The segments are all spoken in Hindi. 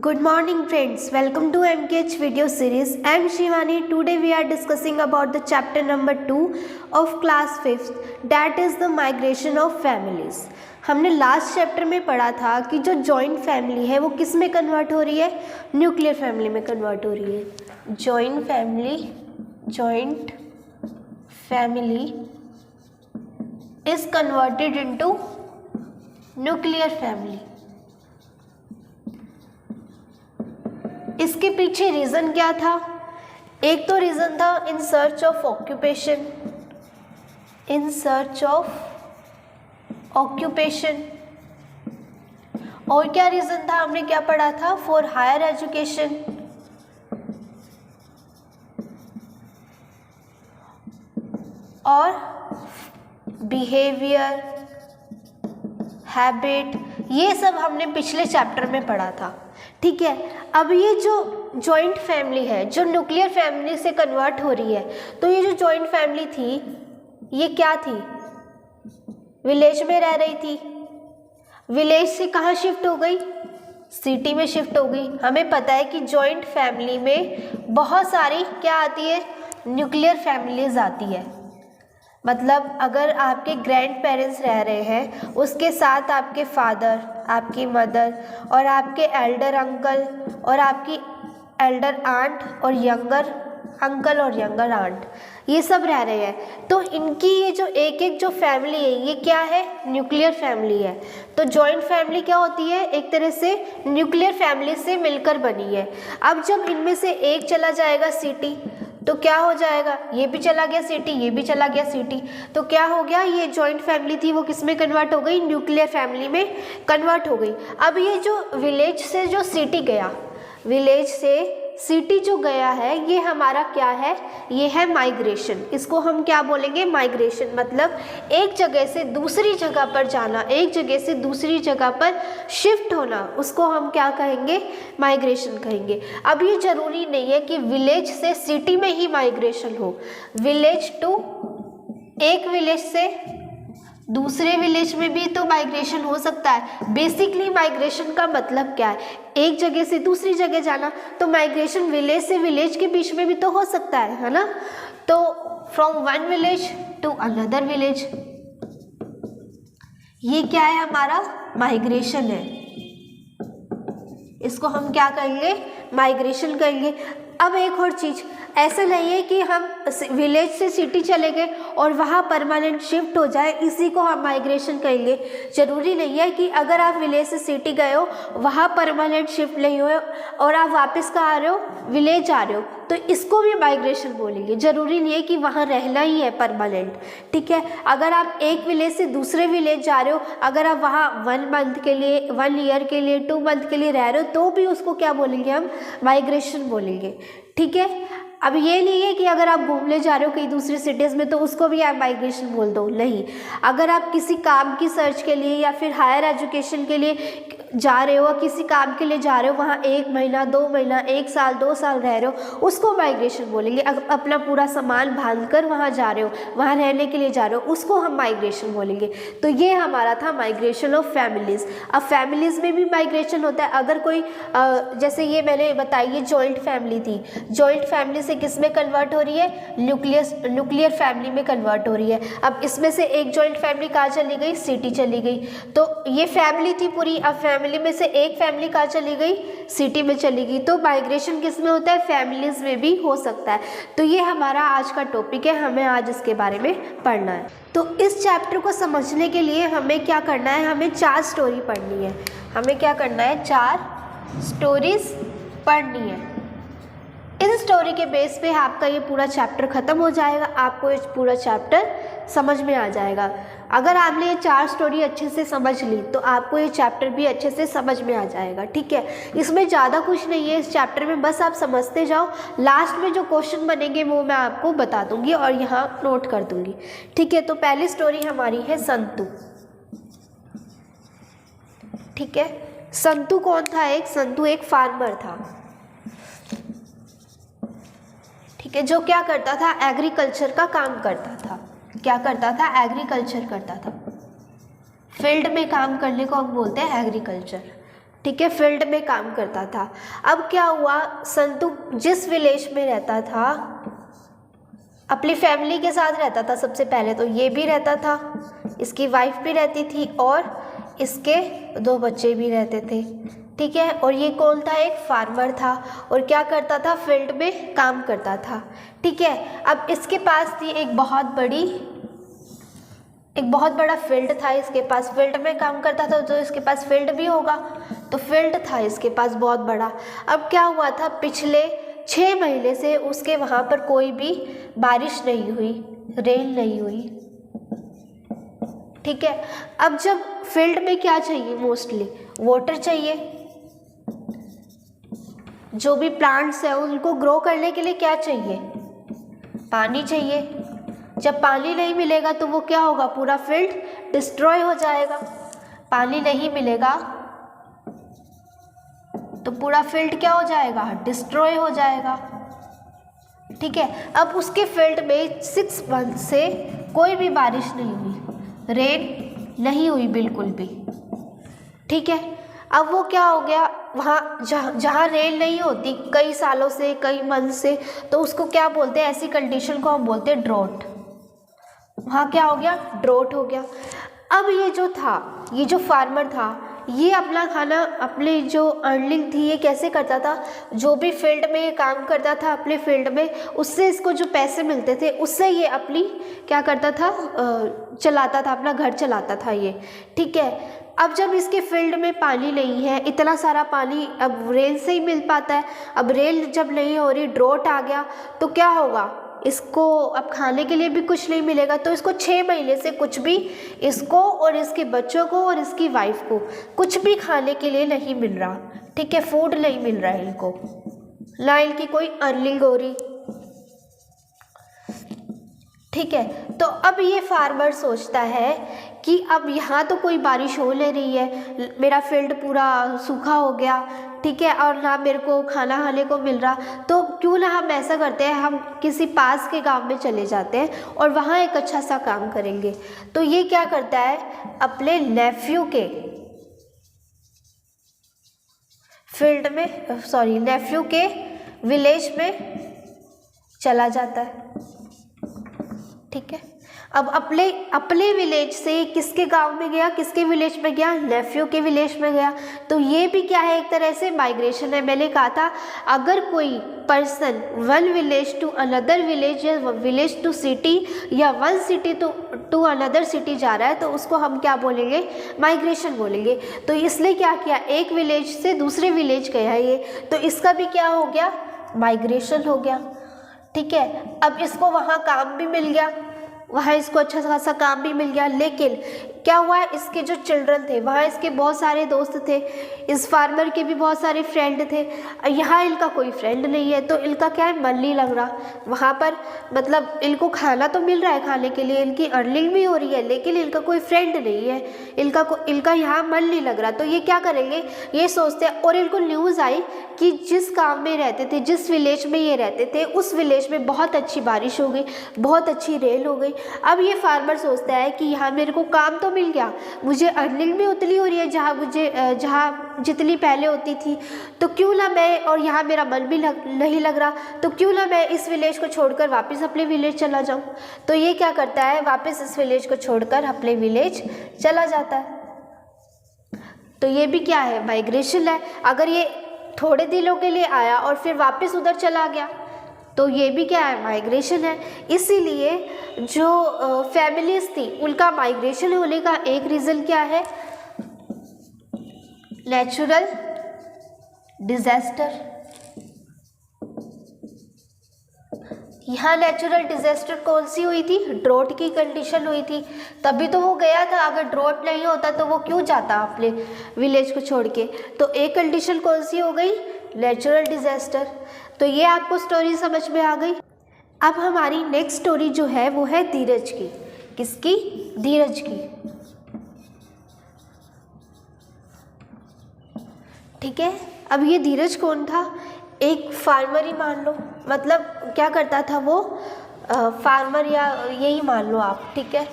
Good morning friends, welcome to MKH video series. I am Shivani. Today we are discussing about the chapter number 2 of class 5th, that is the migration of families. हमने लास्ट चैप्टर में पढ़ा था कि जो जॉइंट फैमिली है वो किस में कन्वर्ट हो रही है, न्यूक्लियर फैमिली में कन्वर्ट हो रही है। Joint family is converted into nuclear family. इसके पीछे रीज़न क्या था? एक तो रीज़न था इन सर्च ऑफ ऑक्यूपेशन, और क्या रीज़न था, हमने क्या पढ़ा था, फॉर हायर एजुकेशन, और बिहेवियर, हैबिट, ये सब हमने पिछले चैप्टर में पढ़ा था। ठीक है, अब ये जो जॉइंट फैमिली है जो न्यूक्लियर फैमिली से कन्वर्ट हो रही है, तो ये जो जॉइंट फैमिली थी ये क्या थी, विलेज में रह रही थी। विलेज से कहाँ शिफ्ट हो गई, सिटी में शिफ्ट हो गई। हमें पता है कि जॉइंट फैमिली में बहुत सारी क्या आती है, न्यूक्लियर फैमिलीज आती है। मतलब अगर आपके ग्रैंड पेरेंट्स रह रहे हैं, उसके साथ आपके फादर, आपकी मदर और आपके एल्डर अंकल और आपकी एल्डर आंट और यंगर अंकल और यंगर आंट, ये सब रह रहे हैं, तो इनकी ये जो एक एक जो फैमिली है ये क्या है, न्यूक्लियर फैमिली है। तो जॉइंट फैमिली क्या होती है, एक तरह से न्यूक्लियर फैमिली से मिलकर बनी है। अब जब इनमें से एक चला जाएगा सिटी तो क्या हो जाएगा, ये भी चला गया सिटी, ये भी चला गया सिटी, तो क्या हो गया, ये जॉइंट फैमिली थी वो किस में कन्वर्ट हो गई, न्यूक्लियर फैमिली में कन्वर्ट हो गई। अब ये जो विलेज से जो सिटी गया, विलेज से सिटी जो गया है, ये हमारा क्या है, ये है माइग्रेशन। इसको हम क्या बोलेंगे, माइग्रेशन। मतलब एक जगह से दूसरी जगह पर जाना, एक जगह से दूसरी जगह पर शिफ्ट होना, उसको हम क्या कहेंगे, माइग्रेशन कहेंगे। अब ये जरूरी नहीं है कि विलेज से सिटी में ही माइग्रेशन हो, विलेज टू एक विलेज से दूसरे विलेज में भी तो माइग्रेशन हो सकता है। बेसिकली माइग्रेशन का मतलब क्या है, एक जगह से दूसरी जगह जाना, तो माइग्रेशन विलेज से विलेज के बीच में भी तो हो सकता है ना। तो from one village to another village, ये क्या है, हमारा माइग्रेशन है। इसको हम क्या कहेंगे, माइग्रेशन कहेंगे। अब एक और चीज़, ऐसा नहीं है कि हम विलेज से सिटी चले गए और वहाँ परमानेंट शिफ्ट हो जाए, इसी को हम माइग्रेशन कहेंगे। ज़रूरी नहीं है कि अगर आप विलेज से सिटी गए हो, वहाँ परमानेंट शिफ्ट नहीं हुए और आप वापस कहाँ आ रहे हो, विलेज आ रहे हो, तो इसको भी माइग्रेशन बोलेंगे। ज़रूरी नहीं है कि वहाँ रहना ही है परमानेंट। ठीक है, अगर आप एक विलेज से दूसरे विलेज जा रहे हो, अगर आप वहाँ 1 मंथ के लिए, 1 ईयर के लिए, 2 मंथ के लिए रह रहे हो, तो भी उसको क्या बोलेंगे, हम माइग्रेशन बोलेंगे। ठीक है, अब ये नहीं है कि अगर आप घूमने जा रहे हो कहीं दूसरी सिटीज़ में तो उसको भी आप माइग्रेशन बोल दो, नहीं। अगर आप किसी काम की सर्च के लिए या फिर हायर एजुकेशन के लिए जा रहे हो, किसी काम के लिए जा रहे हो, वहाँ 1 महीना, 2 महीना, 1 साल, 2 साल रह रहे हो, उसको माइग्रेशन बोलेंगे। अपना पूरा सामान बांध कर वहाँ जा रहे हो, वहाँ रहने के लिए जा रहे हो, उसको हम माइग्रेशन बोलेंगे। तो ये हमारा था माइग्रेशन ऑफ फैमिलीज़। अब फैमिलीज़ में भी माइग्रेशन होता है। अगर कोई जैसे ये मैंने बताई, ये जॉइंट फैमिली थी, जॉइंट फैमिली से किस में कन्वर्ट हो रही है, न्यूक्लियर फैमिली में कन्वर्ट हो रही है। अब इसमें से एक जॉइंट फैमिली कहाँ चली गई, सिटी चली गई, तो ये फैमिली थी पूरी। अब फैमिली में से एक फैमिली कहाँ चली गई, सिटी में चली गई। तो माइग्रेशन किस में होता है, फैमिलीज में भी हो सकता है। तो ये हमारा आज का टॉपिक है, हमें आज इसके बारे में पढ़ना है। तो इस चैप्टर को समझने के लिए हमें क्या करना है, हमें 4 स्टोरी पढ़नी है। हमें क्या करना है, 4 स्टोरीज पढ़नी है। इस स्टोरी के बेस पे आपका ये पूरा चैप्टर ख़त्म हो जाएगा, आपको ये पूरा चैप्टर समझ में आ जाएगा। अगर आपने ये 4 स्टोरी अच्छे से समझ ली तो आपको ये चैप्टर भी अच्छे से समझ में आ जाएगा। ठीक है, इसमें ज़्यादा कुछ नहीं है इस चैप्टर में, बस आप समझते जाओ। लास्ट में जो क्वेश्चन बनेंगे वो मैं आपको बता दूंगी और यहाँ नोट कर दूंगी। ठीक है, तो पहली स्टोरी हमारी है संतू। ठीक है, संतू कौन था, संतू एक फार्मर था। ठीक है, जो क्या करता था, एग्रीकल्चर का काम करता था। क्या करता था, एग्रीकल्चर करता था। फील्ड में काम करने को हम बोलते हैं एग्रीकल्चर। ठीक है, फील्ड में काम करता था। अब क्या हुआ, संतू जिस विलेज में रहता था अपनी फैमिली के साथ रहता था। सबसे पहले तो ये भी रहता था, इसकी वाइफ भी रहती थी और इसके 2 बच्चे भी रहते थे। ठीक है, और ये कौन था, एक फार्मर था और क्या करता था, फील्ड में काम करता था। ठीक है, अब इसके पास थी एक बहुत बड़ा फील्ड था इसके पास, फील्ड में काम करता था तो इसके पास फील्ड भी होगा, तो फील्ड था इसके पास बहुत बड़ा। अब क्या हुआ था, पिछले 6 महीने से उसके वहाँ पर कोई भी बारिश नहीं हुई, रेन नहीं हुई। ठीक है, अब जब फील्ड में क्या चाहिए, मोस्टली वाटर चाहिए। जो भी प्लांट्स है उनको ग्रो करने के लिए क्या चाहिए, पानी चाहिए। जब पानी नहीं मिलेगा तो वो क्या होगा, पूरा फील्ड डिस्ट्रॉय हो जाएगा। पानी नहीं मिलेगा तो पूरा फील्ड क्या हो जाएगा, डिस्ट्रॉय हो जाएगा। ठीक है, अब उसके फील्ड में 6 मंथ से कोई भी बारिश नहीं हुई, रेन नहीं हुई बिल्कुल भी। ठीक है, अब वो क्या हो गया, वहाँ जहाँ रेन नहीं होती कई सालों से, कई मंथ से, तो उसको क्या बोलते हैं, ऐसी कंडीशन को हम बोलते हैं ड्रॉट। वहाँ क्या हो गया, ड्रॉट हो गया। अब ये जो फार्मर था, ये अपना खाना, अपनी जो अर्निंग थी, ये कैसे करता था, जो भी फील्ड में ये काम करता था अपने फील्ड में, उससे इसको जो पैसे मिलते थे उससे ये अपनी क्या करता था, चलाता था, अपना घर चलाता था ये। ठीक है, अब जब इसके फील्ड में पानी नहीं है, इतना सारा पानी अब रेल से ही मिल पाता है, अब रेल जब नहीं हो रही, ड्रॉट आ गया, तो क्या होगा, इसको अब खाने के लिए भी कुछ नहीं मिलेगा। तो इसको 6 महीने से कुछ भी, इसको और इसके बच्चों को और इसकी वाइफ को कुछ भी खाने के लिए नहीं मिल रहा। ठीक है, फूड नहीं मिल रहा है इनको, ना इनकी कोई अर्निंग हो रही। ठीक है, तो अब ये फार्मर सोचता है कि अब यहाँ तो कोई बारिश हो नहीं रही है, मेरा फील्ड पूरा सूखा हो गया। ठीक है, और ना मेरे को खाना खाने को मिल रहा, तो क्यों ना हम ऐसा करते हैं, हम किसी पास के गांव में चले जाते हैं और वहाँ एक अच्छा सा काम करेंगे। तो ये क्या करता है, अपने नेफ्यू के फील्ड में, सॉरी नेफ्यू के विलेज में चला जाता है। ठीक है, अब अपने विलेज से किसके गांव में गया, किसके विलेज में गया, नेफ्यू के विलेज में गया। तो ये भी क्या है, एक तरह से माइग्रेशन है। मैंने कहा था अगर कोई person one village to another village या विलेज टू सिटी या one city to another city जा रहा है तो उसको हम क्या बोलेंगे, माइग्रेशन बोलेंगे। तो इसने क्या किया, एक विलेज से दूसरे विलेज गया ये, तो इसका भी क्या हो गया, माइग्रेशन हो गया। ठीक है, अब इसको वहाँ काम भी मिल गया, वहाँ इसको अच्छा खासा काम भी मिल गया, लेकिन क्या हुआ, इसके जो चिल्ड्रन थे वहाँ इसके बहुत सारे दोस्त थे, इस फार्मर के भी बहुत सारे फ्रेंड थे। यहाँ इनका कोई फ्रेंड नहीं है, तो इनका क्या है, मन नहीं लग रहा वहाँ पर। मतलब इनको खाना तो मिल रहा है, खाने के लिए इनकी अर्निंग भी हो रही है, लेकिन इनका कोई फ्रेंड नहीं है, इनका यहाँ मन नहीं लग रहा। तो ये क्या करेंगे, ये सोचते हैं, और इनको न्यूज़ आई कि जिस गाँव में रहते थे, जिस विलेज में ये रहते थे, उस विलेज में बहुत अच्छी बारिश हो गई, बहुत अच्छी रेल हो गई। अब ये फार्मर सोचता है कि यहाँ मेरे को काम तो मिल गया, मुझे अर्निंग भी उतनी हो रही है जहाँ जितनी पहले होती थी, तो क्यों ना मैं, और यहाँ मेरा मन भी नहीं लग रहा, तो क्यों ना मैं इस विलेज को छोड़कर वापस अपने विलेज चला जाऊँ। तो ये क्या करता है, वापस इस विलेज को छोड़कर अपने विलेज चला जाता है। तो ये भी क्या है, माइग्रेशन है। अगर ये थोड़े दिनों के लिए आया और फिर वापस उधर चला गया तो ये भी क्या है, माइग्रेशन है। इसीलिए जो फैमिलीज थी उनका माइग्रेशन होने का एक रीज़न क्या है, नेचुरल डिजास्टर। यहाँ नेचुरल डिजास्टर कौन सी हुई थी, ड्रॉट की कंडीशन हुई थी, तभी तो वो गया था। अगर ड्रॉट नहीं होता तो वो क्यों जाता अपने विलेज को छोड़ के। तो एक कंडीशन कौन सी हो गई, नेचुरल डिजास्टर। तो ये आपको स्टोरी समझ में आ गई। अब हमारी नेक्स्ट स्टोरी जो है वो है धीरज की। किसकी, धीरज की। ठीक है, अब ये धीरज कौन था, एक फार्मर ही मान लो, मतलब क्या करता था वो, फार्मर या यही मान लो आप। ठीक है,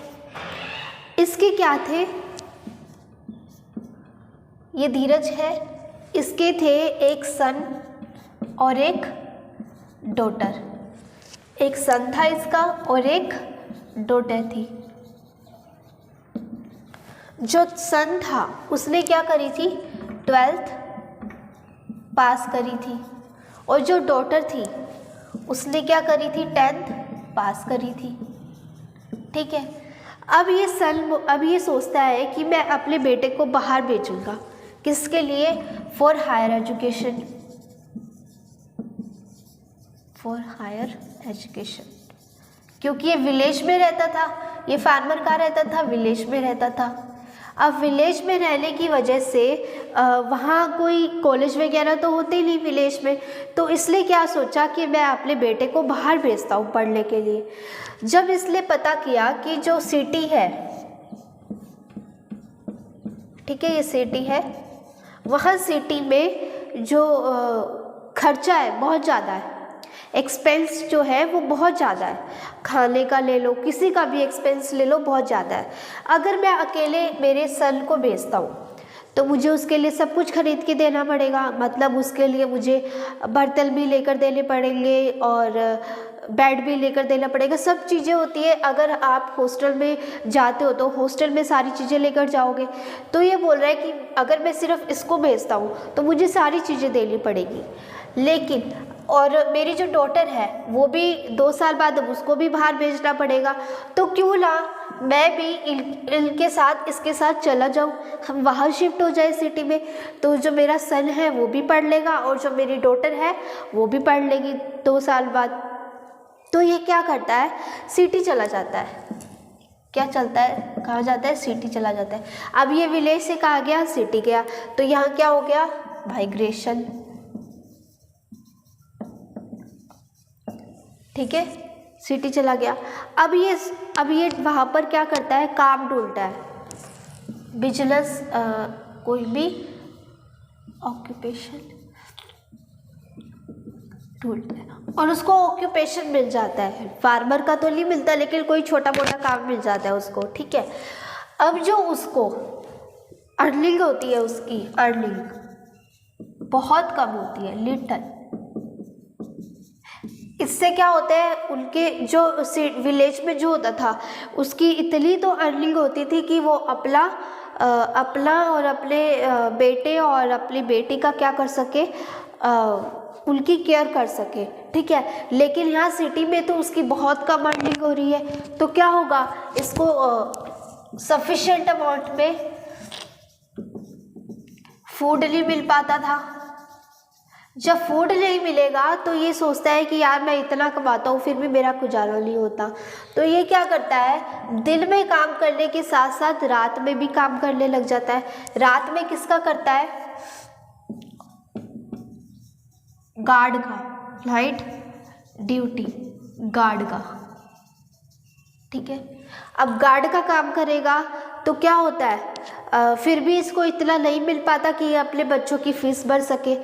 इसके क्या थे, ये धीरज है, इसके थे एक सन और एक डॉटर। एक सन था इसका और एक डॉटर थी। जो सन था उसने क्या करी थी, 12th पास करी थी, और जो डॉटर थी उसने क्या करी थी, 10th पास करी थी। ठीक है। अब ये सोचता है कि मैं अपने बेटे को बाहर भेजूंगा, किसके लिए, for higher education, for higher education, क्योंकि ये विलेज में रहता था। ये फार्मर कहाँ रहता था, विलेज में रहता था। अब विलेज में रहने की वजह से वहाँ कोई कॉलेज वगैरह तो होते ही नहीं विलेज में, तो इसलिए क्या सोचा कि मैं अपने बेटे को बाहर भेजता हूँ पढ़ने के लिए। जब इसने पता किया कि जो सिटी है, ठीक है, ये सिटी है, वहाँ सिटी में जो खर्चा है बहुत ज़्यादा है, एक्सपेंस जो है वो बहुत ज़्यादा है। खाने का ले लो, किसी का भी एक्सपेंस ले लो, बहुत ज़्यादा है। अगर मैं अकेले मेरे सन को भेजता हूँ तो मुझे उसके लिए सब कुछ खरीद के देना पड़ेगा, मतलब उसके लिए मुझे बर्तन भी लेकर देने पड़ेंगे और बेड भी लेकर देना पड़ेगा, सब चीज़ें होती है। अगर आप हॉस्टल में जाते हो तो हॉस्टल में सारी चीज़ें लेकर जाओगे। तो ये बोल रहा है कि अगर मैं सिर्फ इसको भेजता हूँ तो मुझे सारी चीज़ें देनी पड़ेगी, लेकिन और मेरी जो डॉटर है वो भी 2 साल बाद अब उसको भी बाहर भेजना पड़ेगा, तो क्यों ना मैं भी इनके साथ इसके साथ चला जाऊँ, हम वहाँ शिफ्ट हो जाए सिटी में। तो जो मेरा सन है वो भी पढ़ लेगा और जो मेरी डॉटर है वो भी पढ़ लेगी 2 साल बाद। तो ये क्या करता है, सिटी चला जाता है। क्या चलता है, कहाँ जाता है, सिटी चला जाता है। अब ये विलेज से कहाँ गया, सिटी गया, तो यहाँ क्या हो गया, माइग्रेशन। ठीक है, सिटी चला गया। अब ये वहाँ पर क्या करता है, काम ढूंढता है, बिजनेस, कोई भी ऑक्यूपेशन ढूंढता है और उसको ऑक्यूपेशन मिल जाता है। फार्मर का तो नहीं मिलता, लेकिन कोई छोटा मोटा काम मिल जाता है उसको। ठीक है। अब जो उसको अर्निंग होती है, उसकी अर्निंग बहुत कम होती है, लिटल। इससे क्या होता है, उनके जो विलेज में जो होता था उसकी इतनी तो अर्निंग होती थी कि वो अपना और अपने बेटे और अपनी बेटी का क्या कर सके, उनकी केयर कर सके। ठीक है। लेकिन यहाँ सिटी में तो उसकी बहुत कम अर्निंग हो रही है, तो क्या होगा, इसको सफिशिएंट अमाउंट में फूड नहीं मिल पाता था। जब फूड नहीं मिलेगा तो ये सोचता है कि यार मैं इतना कमाता हूँ फिर भी मेरा गुजारा नहीं होता। तो ये क्या करता है, दिन में काम करने के साथ साथ रात में भी काम करने लग जाता है। रात में किसका करता है, गार्ड का, नाइट ड्यूटी, गार्ड का। ठीक है। अब गार्ड का काम करेगा तो क्या होता है, फिर भी इसको इतना नहीं मिल पाता कि ये अपने बच्चों की फीस भर सके।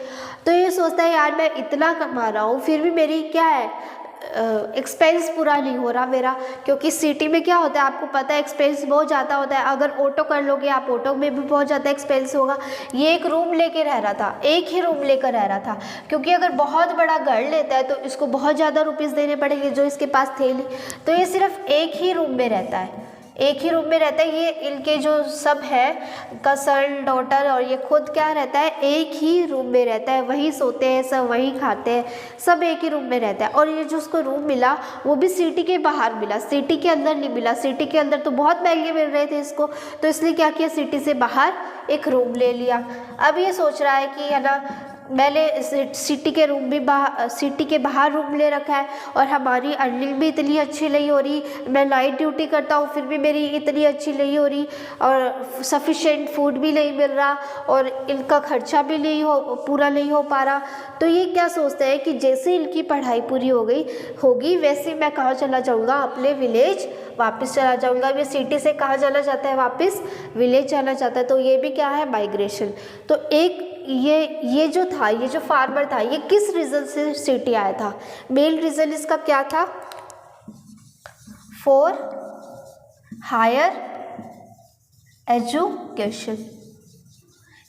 तो ये सोचता है यार मैं इतना कमा रहा हूँ फिर भी मेरी क्या है, एक्सपेंस पूरा नहीं हो रहा मेरा, क्योंकि सिटी में क्या होता है आपको पता है, एक्सपेंस बहुत ज़्यादा होता है। अगर ऑटो कर लोगे आप, ऑटो में भी बहुत ज़्यादा एक्सपेंस होगा। ये एक रूम लेके रह रहा था, एक ही रूम लेकर रह रहा था, क्योंकि अगर बहुत बड़ा घर लेता है तो इसको बहुत ज़्यादा रुपीज़ देने पड़ेंगे जो इसके पास थे नहीं। तो ये सिर्फ एक ही रूम में रहता है, एक ही रूम में रहता है। ये इनके जो सब है का सन, डॉटर और ये खुद क्या रहता है, एक ही रूम में रहता है, वहीं सोते हैं सब, वहीं खाते हैं, सब एक ही रूम में रहता है। और ये जो उसको रूम मिला वो भी सिटी के बाहर मिला, सिटी के अंदर नहीं मिला। सिटी के अंदर तो बहुत महंगे मिल रहे थे इसको, तो इसलिए क्या किया, सिटी से बाहर एक रूम ले लिया। अब ये सोच रहा है कि है ना, मैंने सिटी के बाहर रूम ले रखा है और हमारी अर्निंग भी इतनी अच्छी नहीं हो रही, मैं नाइट ड्यूटी करता हूँ फिर भी मेरी इतनी अच्छी नहीं हो रही और सफिशेंट फूड भी नहीं मिल रहा और इनका खर्चा भी पूरा नहीं हो पा रहा। तो ये क्या सोचते हैं कि जैसे इनकी पढ़ाई पूरी होगी वैसे मैं कहाँ चला जाऊँगा, अपने विलेज वापस चला जाऊँगा। ये सिटी से कहाँ जाना चाहता है, वापस विलेज जाना चाहता है। तो ये भी क्या है, माइग्रेशन। तो एक ये जो था, ये जो फार्मर था, ये किस रीज़न से सिटी आया था, मेन रीज़न इसका क्या था, फॉर हायर एजुकेशन।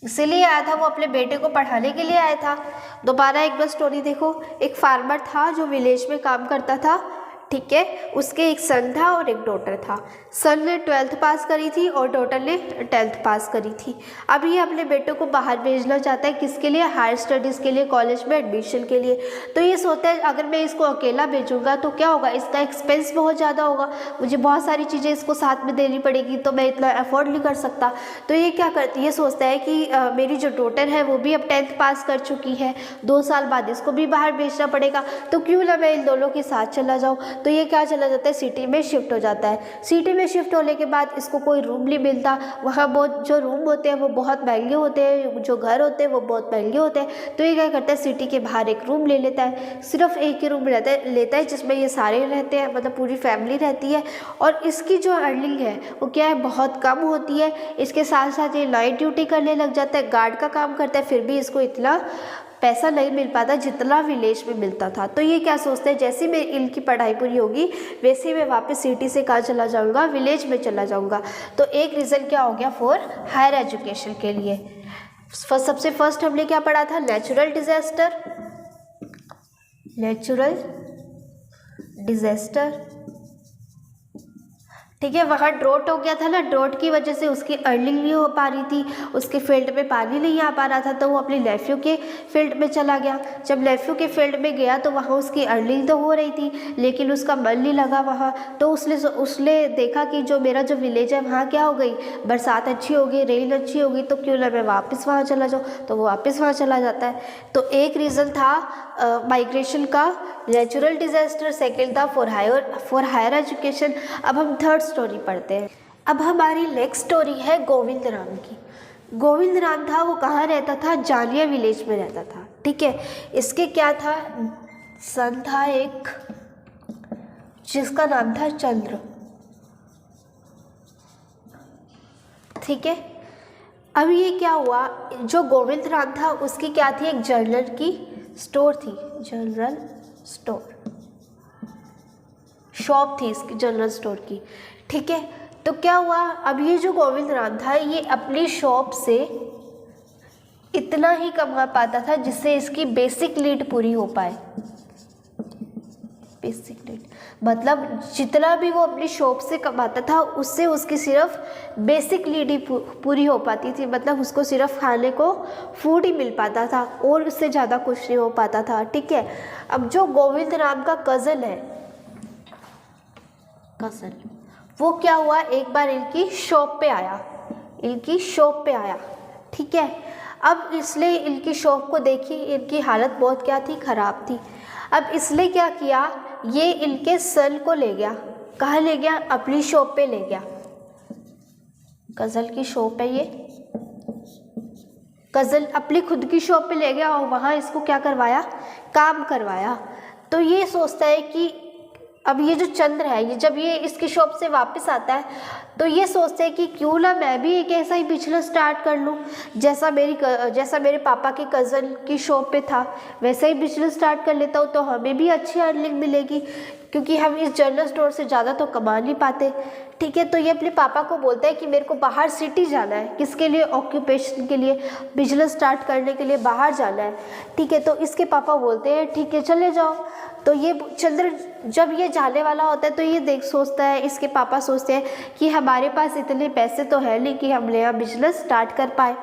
इसीलिए आया था, वो अपने बेटे को पढ़ाने के लिए आया था। दोबारा एक बार स्टोरी देखो। एक फार्मर था जो विलेज में काम करता था, ठीक है। उसके एक सन था और एक डॉटर था। सन ने 12th पास करी थी और डॉटर ने 10th पास करी थी। अब ये अपने बेटे को बाहर भेजना चाहता है, किसके लिए? हायर स्टडीज़ के लिए, कॉलेज में एडमिशन के लिए। तो ये सोचता है अगर मैं इसको अकेला भेजूँगा तो क्या होगा, इसका एक्सपेंस बहुत ज़्यादा होगा, मुझे बहुत सारी चीज़ें इसको साथ में देनी पड़ेगी, तो मैं इतना अफोर्ड नहीं कर सकता। तो ये क्या करती है, ये सोचता है कि मेरी जो डॉटर है वो भी अब 10th पास कर चुकी है, 2 साल बाद इसको भी बाहर भेजना पड़ेगा, तो क्यों ना मैं इन दोनों के साथ चला जाऊँ। तो ये क्या चला जाता है, सिटी में शिफ्ट हो जाता है। सिटी में शिफ्ट होने के बाद इसको कोई रूम नहीं मिलता, वहाँ बहुत जो रूम होते हैं वो बहुत महंगे होते हैं, जो घर होते हैं वो बहुत महंगे होते हैं। तो ये क्या करता है, सिटी के बाहर एक रूम ले लेता है, सिर्फ एक ही रूम लेता है जिसमें ये सारे रहते हैं, मतलब पूरी फैमिली रहती है। और इसकी जो अर्निंग है वो क्या है, बहुत कम होती है। इसके साथ साथ ये नाइट ड्यूटी करने लग जाता है, गार्ड का काम करता है, फिर भी इसको इतना पैसा नहीं मिल पाता जितना विलेज में मिलता था। तो ये क्या सोचते हैं, जैसे मेरी इनकी पढ़ाई पूरी होगी वैसे ही मैं वापस सिटी से कहाँ चला जाऊँगा, विलेज में चला जाऊँगा। तो एक रीज़न क्या हो गया, फॉर हायर एजुकेशन के लिए। सबसे फर्स्ट हमने क्या पढ़ा था, नेचुरल डिज़ास्टर। नेचुरल डिज़ास्टर, ठीक है। वहाँ ड्रॉट हो गया था ना, ड्रॉट की वजह से उसकी अर्निंग नहीं हो पा रही थी, उसके फील्ड में पानी नहीं आ पा रहा था, तो वो अपने नेफ्यू के फील्ड में चला गया। जब नेफ्यू के फील्ड में गया तो वहाँ उसकी अर्निंग तो हो रही थी लेकिन उसका मन नहीं लगा वहाँ। तो उसने देखा कि जो मेरा जो विलेज है वहाँ क्या हो गई, बरसात अच्छी हो गई, रेन अच्छी हो गई, तो क्यों ना मैं वापस वहाँ चला जाऊँ। तो वो वापस वहाँ चला जाता है। तो एक रीज़न था माइग्रेशन का, नेचुरल डिज़ास्टर। सेकेंड था फॉर हायर एजुकेशन। अब हम थर्ड स्टोरी पढ़ते हैं। अब हमारी नेक्स्ट स्टोरी है गोविंद राम की। गोविंद राम था, वो कहाँ रहता था, जानिया विलेज में रहता था, ठीक है। इसके क्या था, सन था एक जिसका नाम था चंद्र, ठीक है। अब ये क्या हुआ, जो गोविंद राम था उसकी क्या थी, एक जनरल की स्टोर थी, जनरल स्टोर, शॉप थी इसकी जनरल स्टोर की, ठीक है। तो क्या हुआ, अब ये जो गोविंद राम था ये अपनी शॉप से इतना ही कमा पाता था जिससे इसकी बेसिक नीड पूरी हो पाए। बेसिक नीड मतलब जितना भी वो अपनी शॉप से कमाता था उससे उसकी सिर्फ बेसिक नीड ही पूरी हो पाती थी, मतलब उसको सिर्फ खाने को फूड ही मिल पाता था और उससे ज़्यादा कुछ नहीं हो पाता था, ठीक है। अब जो गोविंद राम का कज़न है, कज़न, वो क्या हुआ, एक बार इनकी शॉप पे आया, ठीक है। अब इसलिए इनकी शॉप को देखी, इनकी हालत बहुत क्या थी, ख़राब थी। अब इसलिए क्या किया, ये इनके सन को ले गया, कहाँ ले गया, अपनी शॉप पे ले गया। कज़न की शॉप है ये, कज़न अपनी खुद की शॉप पे ले गया और वहाँ इसको क्या करवाया, काम करवाया। तो ये सोचता है कि अब ये जो चंद्र है, ये जब ये इसकी शॉप से वापस आता है तो ये सोचते हैं कि क्यों ना मैं भी एक ऐसा ही बिजनेस स्टार्ट कर लूँ, जैसा मेरे पापा के कज़न की शॉप पे था वैसा ही बिजनेस स्टार्ट कर लेता हूँ, तो हमें भी अच्छी अर्निंग मिलेगी क्योंकि हम इस जनरल स्टोर से ज़्यादा तो कमा नहीं पाते, ठीक है। तो ये अपने पापा को बोलता है कि मेरे को बाहर सिटी जाना है, किसके लिए, ऑक्यूपेशन के लिए, बिजनेस स्टार्ट करने के लिए बाहर जाना है, ठीक है। तो इसके पापा बोलते हैं ठीक है चले जाओ। तो ये चंद्र जब ये जाने वाला होता है तो ये सोचता है, इसके पापा सोचते हैं कि हमारे पास इतने पैसे तो है नहीं कि हम नया बिजनेस स्टार्ट कर पाए।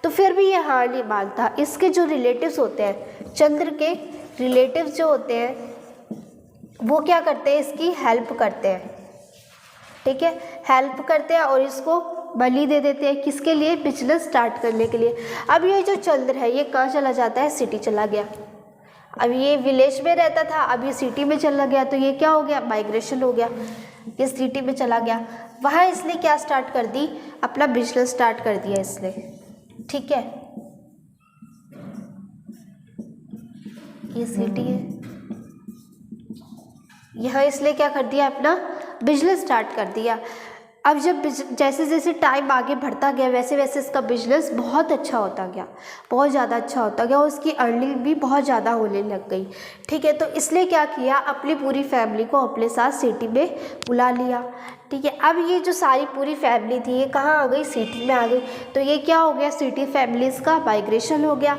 तो फिर भी ये हार नहीं मानता। इसके जो रिलेटिव्स होते हैं, चंद्र के रिलेटिव्स जो होते हैं वो क्या करते हैं, इसकी हेल्प करते हैं, ठीक है, हेल्प करते हैं और इसको बलि दे देते हैं, किसके लिए, बिजनेस स्टार्ट करने के लिए। अब ये जो चंद्र है ये कहाँ चला जाता है, सिटी चला गया। अब ये विलेज में रहता था, अब ये सिटी में चला गया, तो ये क्या हो गया, माइग्रेशन हो गया, ये सिटी में चला गया। वहाँ इसने क्या स्टार्ट कर दी, अपना बिजनेस स्टार्ट कर दिया इसने, ठीक है। ये सिटी है, यहाँ इसलिए क्या कर दिया, अपना बिजनेस स्टार्ट कर दिया। अब जब जैसे जैसे टाइम आगे बढ़ता गया वैसे वैसे इसका बिजनेस बहुत अच्छा होता गया, बहुत ज़्यादा अच्छा होता गया और उसकी अर्निंग भी बहुत ज़्यादा होने लग गई। ठीक है, तो इसलिए क्या किया, अपनी पूरी फैमिली को अपने साथ सिटी में बुला लिया। ठीक है, अब ये जो सारी पूरी फैमिली थी ये कहाँ आ गई, सिटी में आ गई। तो ये क्या हो गया, सिटी फैमिलीज़ का माइग्रेशन हो गया।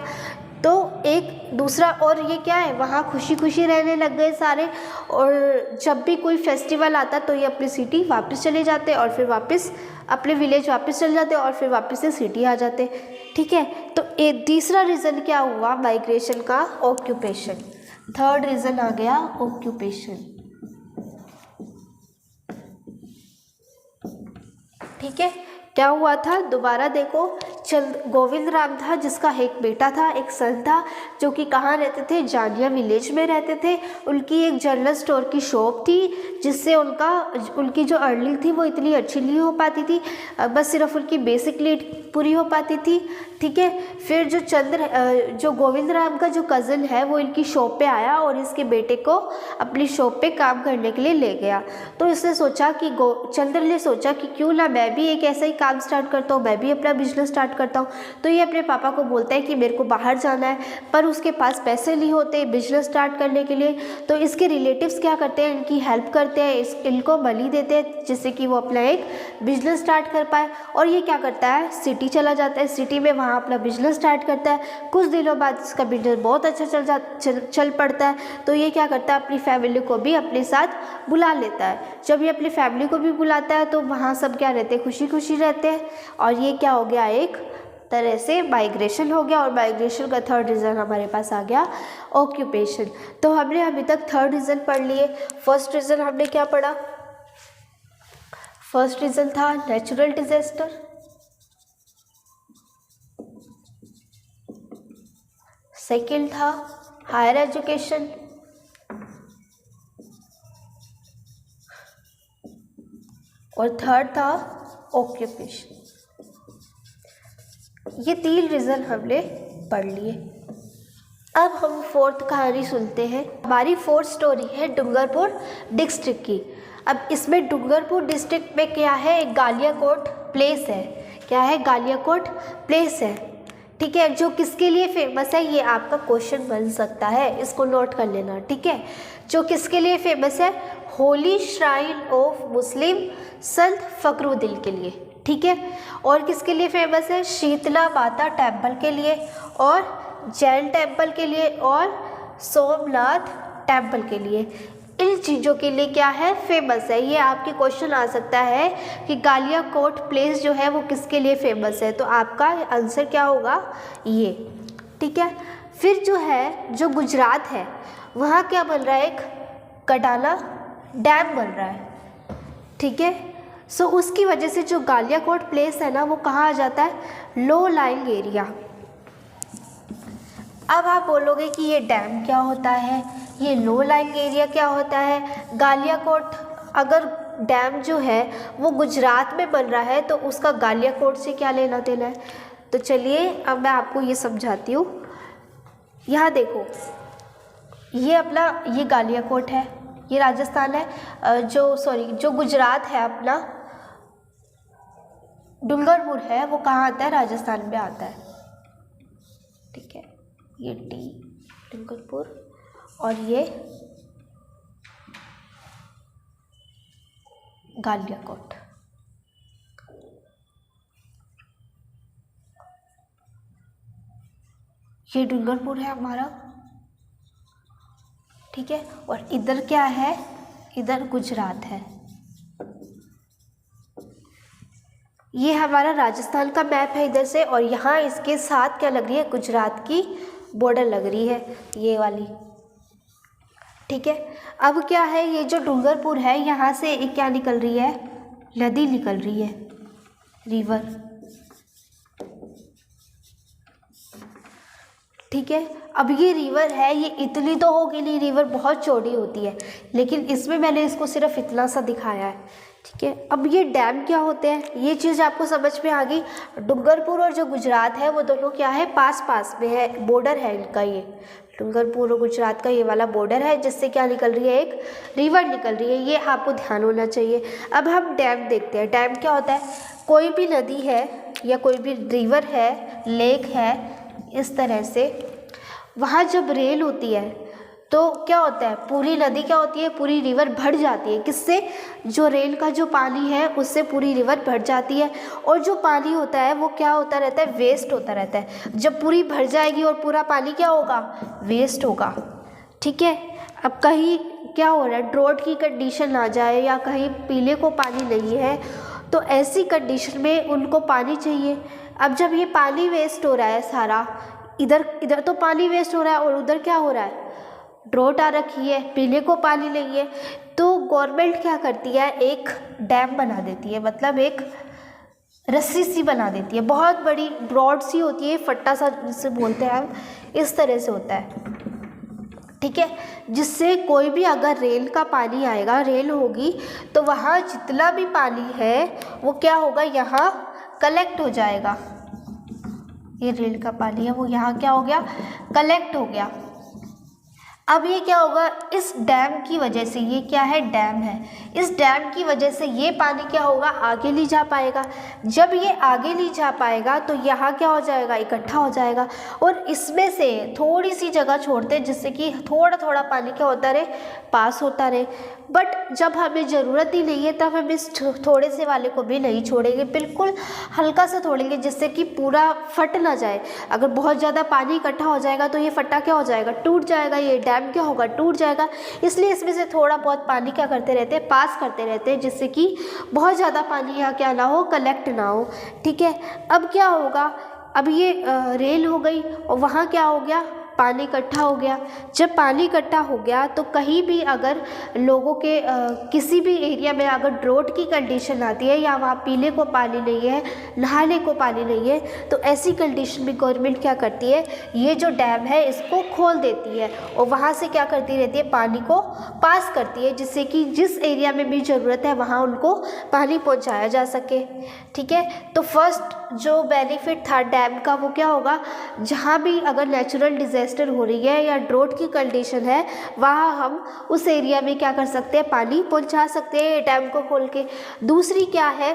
तो एक दूसरा, और ये क्या है, वहाँ खुशी खुशी रहने लग गए सारे। और जब भी कोई फेस्टिवल आता तो ये अपनी सिटी वापस चले जाते और फिर वापस अपने विलेज वापस चले जाते और फिर वापस से सिटी आ जाते। ठीक है, तो एक तीसरा रीज़न क्या हुआ माइग्रेशन का, ऑक्यूपेशन। थर्ड रीज़न आ गया ऑक्यूपेशन। ठीक है, क्या हुआ था, दोबारा देखो, गोविंद राम था जिसका एक बेटा था, एक सन था, जो कि कहाँ रहते थे, जानिया विलेज में रहते थे। उनकी एक जनरल स्टोर की शॉप थी जिससे उनकी जो अर्निंग थी वो इतनी अच्छी नहीं हो पाती थी, बस सिर्फ उनकी बेसिक नीड पूरी हो पाती थी। ठीक है, फिर जो गोविंद राम का जो कज़न है वो इनकी शॉप पे आया और इसके बेटे को अपनी शॉप पे काम करने के लिए ले गया। तो इसने सोचा कि चंद्र ने सोचा कि क्यों ना मैं भी एक ऐसा ही काम स्टार्ट करता हूँ, मैं भी अपना बिजनेस स्टार्ट करता हूँ। तो ये अपने पापा को बोलता है कि मेरे को बाहर जाना है, पर उसके पास पैसे नहीं होते बिजनेस स्टार्ट करने के लिए। तो इसके रिलेटिव्स क्या करते हैं, इनकी हेल्प करते हैं, इनको मनी देते हैं जिससे कि वो अपना एक बिजनेस स्टार्ट कर पाए। और ये क्या करता है, सिटी चला जाता है, सिटी में वहाँ अपना बिजनेस स्टार्ट करता है। कुछ दिनों बाद इसका बिजनेस बहुत अच्छा चल पड़ता है। तो ये क्या करता है, अपनी फैमिली को भी अपने साथ बुला लेता है। जब ये अपनी फैमिली को भी बुलाता है तो वहाँ सब क्या रहते हैं, खुशी खुशी रहते हैं। और ये क्या हो गया, एक तरह से माइग्रेशन हो गया। और माइग्रेशन का थर्ड रीज़न हमारे पास आ गया ऑक्यूपेशन। तो हमने अभी तक थर्ड रीज़न पढ़ लिए। फर्स्ट रीज़न हमने क्या पढ़ा, फर्स्ट रीज़न था नेचुरल डिजास्टर। सेकेंड था हायर एजुकेशन। और थर्ड था ऑक्यूपेशन। ये 3 रीज़न हमने पढ़ लिए। अब हम फोर्थ कहानी सुनते हैं। हमारी फोर्थ स्टोरी है डूंगरपुर डिस्ट्रिक्ट की। अब इसमें डूंगरपुर डिस्ट्रिक्ट में क्या है, एक गालियाकोट प्लेस है। क्या है, गालियाकोट प्लेस है। ठीक है, जो किसके लिए फेमस है, ये आपका क्वेश्चन बन सकता है, इसको नोट कर लेना। ठीक है, जो किसके लिए फेमस है, होली श्राइन ऑफ मुस्लिम संत फकरुद्दीन के लिए। ठीक है, और किसके लिए फेमस है, शीतला माता टेम्पल के लिए, और जैन टेम्पल के लिए, और सोमनाथ टेम्पल के लिए। इन चीज़ों के लिए क्या है, फेमस है। ये आपके क्वेश्चन आ सकता है कि गालियाकोट प्लेस जो है वो किसके लिए फेमस है, तो आपका आंसर क्या होगा, ये। ठीक है, फिर जो है, जो गुजरात है वहाँ क्या बन रहा है, एक कडाला डैम बन रहा है। ठीक है, सो उसकी वजह से जो गालियाकोट प्लेस है ना वो कहाँ आ जाता है, लो लाइंग एरिया। अब आप बोलोगे कि ये डैम क्या होता है, ये लो लाइंग एरिया क्या होता है। गालियाकोट, अगर डैम जो है वो गुजरात में बन रहा है तो उसका गालियाकोट से क्या लेना देना है। तो चलिए अब मैं आपको ये समझाती हूँ। यहाँ देखो, ये गालियाकोट है, ये राजस्थान है, जो गुजरात है अपना, डूंगरपुर है, वो कहाँ आता है, राजस्थान में आता है। ठीक है, ये डूंगरपुर, और ये गालियाकोट। ये डूंगरपुर है हमारा। ठीक है, और इधर क्या है, इधर गुजरात है। ये हमारा राजस्थान का मैप है इधर से, और यहाँ इसके साथ क्या लग रही है, गुजरात की बॉर्डर लग रही है, ये वाली। ठीक है, अब क्या है, ये जो डूंगरपुर है यहाँ से एक क्या निकल रही है, नदी निकल रही है, रिवर। ठीक है, अब ये रिवर है, ये इतनी तो होगी नहीं, रिवर बहुत चौड़ी होती है, लेकिन इसमें मैंने इसको सिर्फ इतना सा दिखाया है। ठीक है। अब ये डैम क्या होते हैं, ये चीज़ आपको समझ में आ गई। डूंगरपुर और जो गुजरात है वो दोनों क्या है, पास पास में है, बॉर्डर है इनका। ये डूंगरपुर और गुजरात का ये वाला बॉर्डर है, जिससे क्या निकल रही है, एक रिवर निकल रही है। ये आपको ध्यान होना चाहिए। अब हम डैम देखते हैं। डैम क्या होता है, कोई भी नदी है या कोई भी रिवर है, लेक है, इस तरह से वहाँ जब रेल होती है तो क्या होता है, पूरी नदी क्या होती है, पूरी रिवर भर जाती है। किससे, जो रेल का जो पानी है उससे पूरी रिवर भर जाती है। और जो पानी होता है वो क्या होता रहता है, वेस्ट होता रहता है। जब पूरी भर जाएगी और पूरा पानी क्या होगा, वेस्ट होगा। ठीक है। अब कहीं क्या हो रहा है, ड्रॉट की कंडीशन आ जाए या कहीं पीने को पानी नहीं है, तो ऐसी कंडीशन में उनको पानी चाहिए। अब जब ये पानी वेस्ट हो रहा है सारा, इधर तो पानी वेस्ट हो रहा है और उधर क्या हो रहा है, ड्रॉट आ रखी है, पीने को पानी नहीं है, तो गवर्नमेंट क्या करती है, एक डैम बना देती है। मतलब एक रस्सी सी बना देती है, बहुत बड़ी ब्रॉड सी होती है, फट्टा सा जिसे बोलते हैं हम, इस तरह से होता है। ठीक है। जिससे कोई भी अगर रेल का पानी आएगा, रेल होगी, तो वहाँ जितना भी पानी है वो क्या होगा, यहाँ कलेक्ट हो जाएगा। ये रेल का पानी है वो यहाँ क्या हो गया, कलेक्ट हो गया। अब ये क्या होगा, इस डैम की वजह से, ये क्या है, डैम है, इस डैम की वजह से ये पानी क्या होगा, आगे नहीं जा पाएगा। जब ये आगे नहीं जा पाएगा तो यहाँ क्या हो जाएगा, इकट्ठा हो जाएगा। और इसमें से थोड़ी सी जगह छोड़ते हैं जिससे कि थोड़ा थोड़ा पानी क्या होता रहे, पास होता रहे। बट जब हमें ज़रूरत ही नहीं है तब हम इस थोड़े से वाले को भी नहीं छोड़ेंगे, बिल्कुल हल्का सा छोड़ेंगे, जिससे कि पूरा फट ना जाए। अगर बहुत ज़्यादा पानी इकट्ठा हो जाएगा तो ये फट्टा क्या हो जाएगा, टूट जाएगा, ये डैम क्या होगा, टूट जाएगा। इसलिए इसमें से थोड़ा बहुत पानी क्या करते रहते हैं, पास करते रहते हैं, जिससे कि बहुत ज़्यादा पानी यहाँ क्या ना हो, कलेक्ट ना हो। ठीक है। अब क्या होगा, अब ये रेल हो गई और वहाँ क्या हो गया, पानी इकट्ठा हो गया। जब पानी इकट्ठा हो गया तो कहीं भी अगर लोगों के किसी भी एरिया में अगर ड्रॉट की कंडीशन आती है या वहाँ पीने को पानी नहीं है, नहाने को पानी नहीं है, तो ऐसी कंडीशन में गवर्नमेंट क्या करती है, ये जो डैम है इसको खोल देती है और वहाँ से क्या करती रहती है, पानी को पास करती है, जिससे कि जिस एरिया में भी ज़रूरत है वहाँ उनको पानी पहुँचाया जा सके। ठीक है। तो फर्स्ट जो बेनिफिट था डैम का वो क्या होगा, जहाँ भी अगर नेचुरल डिज़ास्टर हो रही है या ड्रॉट की कंडीशन है, वहाँ हम उस एरिया में क्या कर सकते हैं, पानी पहुँचा सकते हैं डैम को खोल के। दूसरी क्या है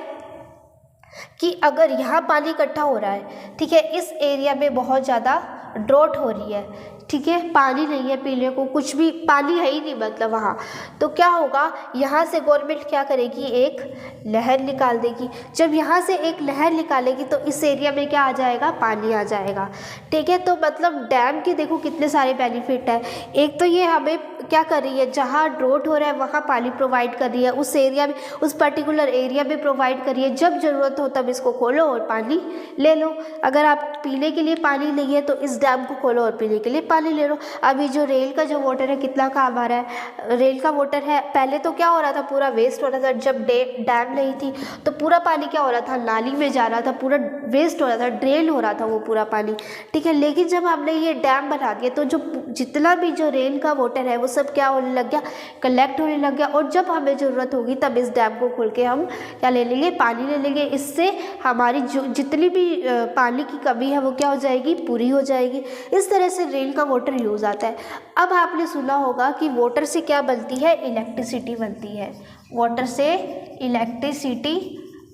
कि अगर यहाँ पानी इकट्ठा हो रहा है, ठीक है, इस एरिया में बहुत ज़्यादा ड्रॉट हो रही है, ठीक है, पानी नहीं है पीने को, कुछ भी पानी है ही नहीं मतलब वहाँ, तो क्या होगा, यहाँ से गवर्नमेंट क्या करेगी, एक नहर निकाल देगी। जब यहाँ से एक नहर निकालेगी तो इस एरिया में क्या आ जाएगा, पानी आ जाएगा। ठीक है। तो मतलब डैम के देखो कितने सारे बेनिफिट है। एक तो ये हमें क्या कर रही है, जहाँ ड्रॉट हो रहा है वहाँ पानी प्रोवाइड कर रही है, उस एरिया में, उस पर्टिकुलर एरिया में प्रोवाइड कर रही है। जब ज़रूरत हो तब इसको खोलो और पानी ले लो। अगर आप पीने के लिए पानी नहीं है तो इस डैम को खोलो और पीने के लिए पानी ले लो। अभी जो रेल का जो वाटर है कितना काम आ रहा है, रेल का वाटर है, पहले तो क्या हो रहा था, पूरा वेस्ट हो रहा था। जब डैम नहीं थी तो पूरा पानी क्या हो रहा था, नाली में जा रहा था, पूरा वेस्ट हो रहा था, ड्रेन हो रहा था वो पूरा पानी। ठीक है। लेकिन जब हमने ये डैम बना दिया तो जो जितना भी जो रेल का वाटर है वो सब क्या होने लग गया, कलेक्ट होने लग गया। और जब हमें ज़रूरत होगी तब इस डैम को खोल के हम क्या ले लेंगे, पानी ले लेंगे। इससे हमारी जो जितनी भी पानी की कमी है वो क्या हो जाएगी, पूरी हो जाएगी। इस तरह से रेल का वाटर यूज़ आता है। अब आपने सुना होगा कि वाटर से क्या बनती है, इलेक्ट्रिसिटी बनती है। वाटर से इलेक्ट्रिसिटी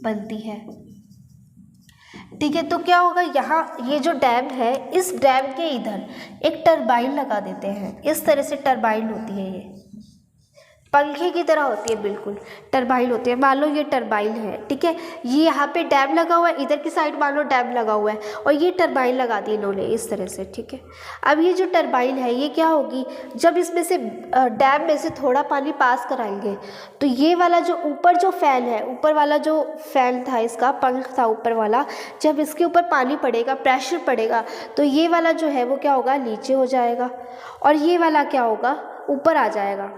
बनती है। ठीक है। तो क्या होगा, यहाँ ये जो डैम है, इस डैम के इधर एक टरबाइन लगा देते हैं। इस तरह से टरबाइन होती है, ये पंखे की तरह होती है, बिल्कुल टरबाइन होती है। मान लो ये टरबाइन है, ठीक है, ये यहाँ पे डैम लगा हुआ है, इधर की साइड मान लो डैम लगा हुआ है और ये टरबाइन लगा दी इन्होंने इस तरह से। ठीक है। अब ये जो टरबाइन है ये क्या होगी, जब इसमें से डैम में से थोड़ा पानी पास कराएंगे तो ये वाला जो ऊपर जो फैन है, ऊपर वाला जो फैन था, इसका पंख था ऊपर वाला, जब इसके ऊपर पानी पड़ेगा, प्रेशर पड़ेगा, तो ये वाला जो है वो क्या होगा, नीचे हो जाएगा और ये वाला क्या होगा, ऊपर आ जाएगा।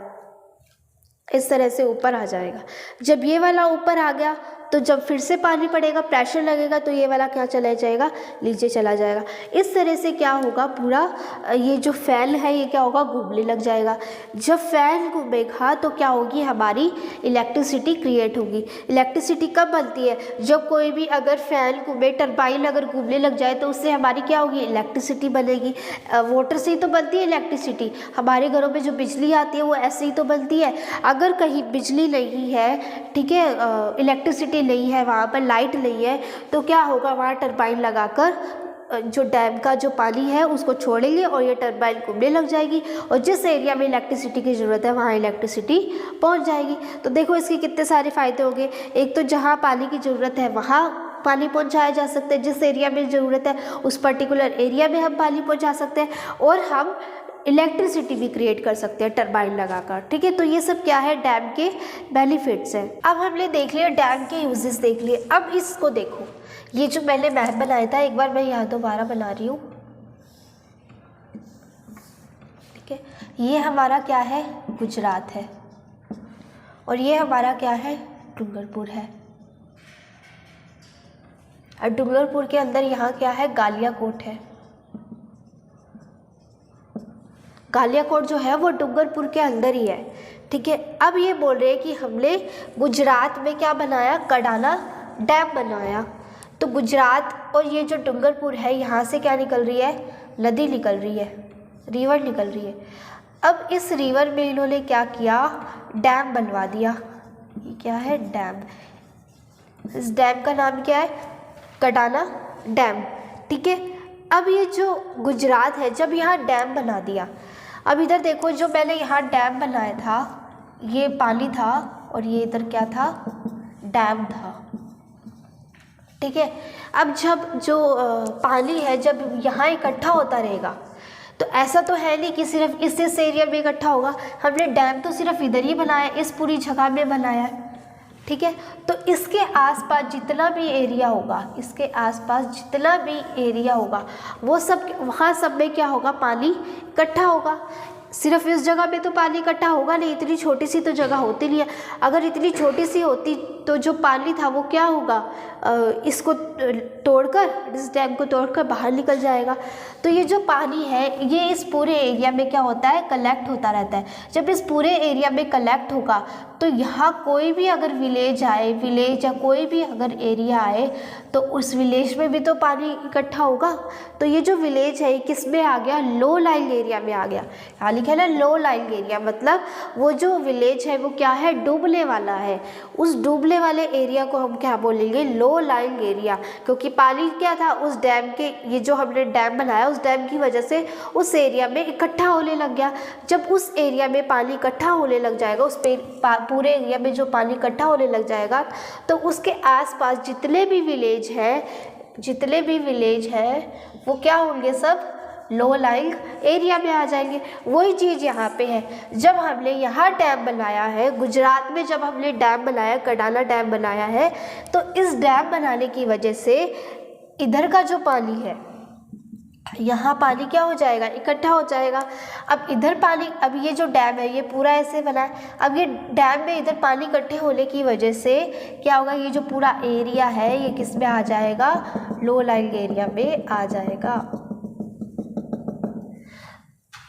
इस तरह से ऊपर आ जाएगा। जब ये वाला ऊपर आ गया तो जब फिर से पानी पड़ेगा, प्रेशर लगेगा, तो ये वाला क्या चला जाएगा, नीचे चला जाएगा। इस तरह से क्या होगा, पूरा ये जो फैन है ये क्या होगा, घूमने लग जाएगा। जब फैन घूमेगा तो क्या होगी, हमारी इलेक्ट्रिसिटी क्रिएट होगी। इलेक्ट्रिसिटी कब बनती है, जब कोई भी अगर फैन घूमे, टरबाइन अगर घूमने लग जाए तो उससे हमारी क्या होगी, इलेक्ट्रिसिटी बनेगी। वाटर से ही तो बनती है इलेक्ट्रिसिटी। हमारे घरों में जो बिजली आती है वो ऐसे ही तो बनती है। अगर कहीं बिजली नहीं है, ठीक है, इलेक्ट्रिसिटी नहीं है, वहाँ पर लाइट नहीं है, तो क्या होगा, वहाँ टरबाइन लगाकर जो डैम का जो पानी है उसको छोड़ेंगे और ये टरबाइन घूमने लग जाएगी और जिस एरिया में इलेक्ट्रिसिटी की ज़रूरत है वहाँ इलेक्ट्रिसिटी पहुँच जाएगी। तो देखो इसके कितने सारे फ़ायदे हो गए। एक तो जहाँ पानी की ज़रूरत है वहाँ पानी पहुंचाया जा सकता है, जिस एरिया में ज़रूरत है उस पर्टिकुलर एरिया में हम पानी पहुंचा सकते हैं, और हम इलेक्ट्रिसिटी भी क्रिएट कर सकते हैं टरबाइन लगाकर। ठीक है, तो ये सब क्या है, डैम के बेनिफिट्स हैं। अब हमने देख लिया डैम के यूजेस देख लिए। अब इसको देखो, ये जो मैंने मैप बनाया था, एक बार मैं यहाँ दोबारा बना रही हूँ। ठीक है, ये हमारा क्या है, गुजरात है, और ये हमारा क्या है, डूंगरपुर है। और डूंगरपुर के अंदर यहाँ क्या है, गालियाकोट है। गालियाकोट जो है वो डूंगरपुर के अंदर ही है। ठीक है, अब ये बोल रहे हैं कि हमने गुजरात में क्या बनाया, कडाना डैम बनाया। तो गुजरात और ये जो डूंगरपुर है यहाँ से क्या निकल रही है, नदी निकल रही है, रिवर निकल रही है। अब इस रिवर में इन्होंने क्या किया, डैम बनवा दिया। ये क्या है, डैम। इस डैम का नाम क्या है, कडाना डैम। ठीक है, अब ये जो गुजरात है, जब यहाँ डैम बना दिया, अब इधर देखो, जो मैंने यहाँ डैम बनाया था ये पानी था और ये इधर क्या था, डैम था। ठीक है, अब जब जो पानी है जब यहाँ इकट्ठा होता रहेगा, तो ऐसा तो है नहीं कि सिर्फ इस एरिया में इकट्ठा होगा। हमने डैम तो सिर्फ इधर ही बनाया, इस पूरी जगह में बनाया है। ठीक है, तो इसके आसपास जितना भी एरिया होगा, इसके आसपास जितना भी एरिया होगा वो सब, वहाँ सब में क्या होगा, पानी इकट्ठा होगा। सिर्फ इस जगह पे तो पानी इकट्ठा होगा नहीं, इतनी छोटी सी तो जगह होती नहीं है। अगर इतनी छोटी सी होती तो जो पानी था वो क्या होगा, इसको तोड़कर, इस डैम को तोड़कर बाहर निकल जाएगा। तो ये जो पानी है ये इस पूरे एरिया में क्या होता है, कलेक्ट होता रहता है। जब इस पूरे एरिया में कलेक्ट होगा तो यहाँ कोई भी अगर विलेज आए, विलेज या कोई भी अगर एरिया आए तो उस विलेज में भी तो पानी इकट्ठा होगा। तो ये जो विलेज है ये किस में आ गया, लो लाइंग एरिया में आ गया। यहाँ लिखा है ना लो लाइंग एरिया, मतलब वो जो विलेज है वो क्या है, डूबने वाला है। उस डूबने वाले एरिया को हम क्या बोलेंगे, लो लाइंग एरिया। क्योंकि पानी क्या था, उस डैम के, ये जो हमने डैम बनाया उस डैम की वजह से उस एरिया में इकट्ठा होने लग गया। जब उस एरिया में पानी इकट्ठा होने लग जाएगा, उस पूरे एरिया में जो पानी इकट्ठा होने लग जाएगा, तो उसके आसपास जितने भी विलेज हैं वो क्या होंगे, सब लो लाइंग एरिया में आ जाएंगे। वही चीज़ यहाँ पे है। जब हमने यहाँ डैम बनाया है, गुजरात में जब हमने डैम बनाया, कडाना डैम बनाया है, तो इस डैम बनाने की वजह से इधर का जो पानी है, यहाँ पानी क्या हो जाएगा, इकट्ठा हो जाएगा। अब इधर पानी, अब ये जो डैम है ये पूरा ऐसे बना है, अब ये डैम में इधर पानी इकट्ठे होने की वजह से क्या होगा, ये जो पूरा एरिया है ये किस में आ जाएगा, लो लाइंग एरिया में आ जाएगा।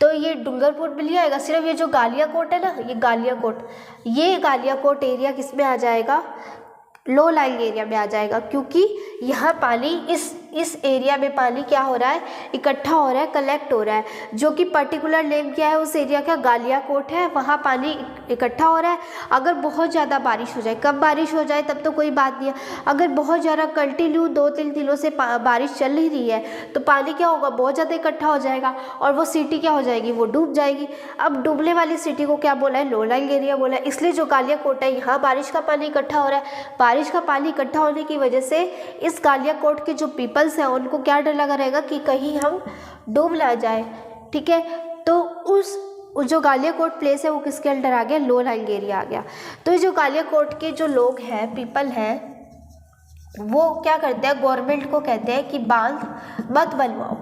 तो ये डूंगरपुर में नहीं आएगा, सिर्फ ये जो गालियाकोट है ना, ये गालियाकोट एरिया किस में आ जाएगा, लो लाइंग एरिया में आ जाएगा। क्योंकि यहाँ पानी इस एरिया में पानी क्या हो रहा है, इकट्ठा हो रहा है, कलेक्ट हो रहा है। जो कि पर्टिकुलर नेम क्या है उस एरिया का, गालियाकोट है, वहाँ पानी इकट्ठा हो रहा है। अगर बहुत ज़्यादा बारिश हो जाए, कब बारिश हो जाए तब तो कोई बात नहीं है, अगर बहुत ज़्यादा कंटिन्यू 2-3 दिनों से बारिश चल ही रही है तो पानी क्या होगा, बहुत ज़्यादा इकट्ठा हो जाएगा और वो सिटी क्या हो जाएगी, वो डूब जाएगी। अब डूबने वाली सिटी को क्या बोला है, लो लाइंग एरिया बोला है। इसलिए जो गालियाकोट है यहाँ बारिश का पानी इकट्ठा हो रहा है। बारिश का पानी इकट्ठा होने की वजह से इस गालियाकोट के जो पीपल्स हैं उनको क्या डर लगा रहेगा कि कहीं हम डूब ना जाए। ठीक है, तो उस जो गालियाकोट प्लेस है वो किसके अंडर आ गया, लो लाइंग एरिया आ गया। तो ये जो गालियाकोट के जो लोग हैं, पीपल हैं, वो क्या करते हैं, गवर्नमेंट को कहते हैं कि बांध मत बनवाओ,